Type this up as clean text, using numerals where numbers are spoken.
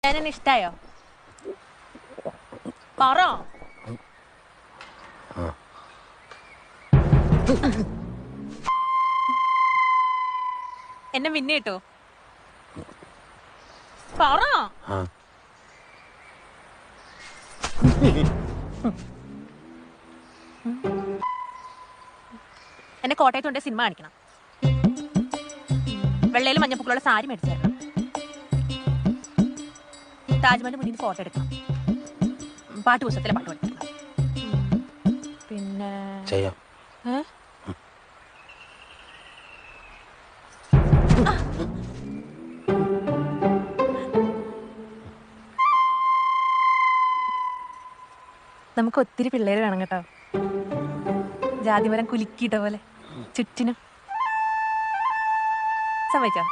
എന്നെ ഇഷ്ടായോ? പറ. എന്നെ പിന്നെ കിട്ടോ? പറ. എന്നെ കോട്ടയത്തുണ്ട് സിനിമ കാണിക്കണം. വെള്ളയിലും മഞ്ഞപ്പൂക്കളുള്ള സാരി മേടിച്ചായിരുന്നു. താജ്മഹലിന്റെ മുന്നിൽ ഫോട്ടോ എടുക്കണം. പാട്ട് പുസ്തകത്തിലെ പാട്ട് പഠിക്കണം. പിന്നെ നമുക്ക് ഒത്തിരി പിള്ളേര് വേണം കേട്ടോ. ജാതിമരം കുലുക്കിയിട്ട പോലെ ചുറ്റിനും. സമ്മതിച്ചോ?